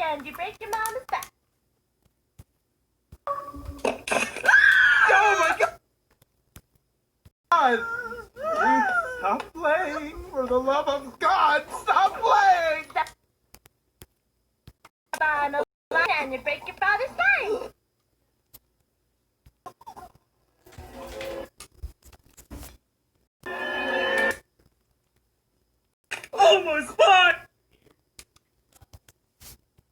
and you break your mama's back. Oh my God! Stop playing! For the love of God, stop playing! On a line and you break your father's spine. Almost fine!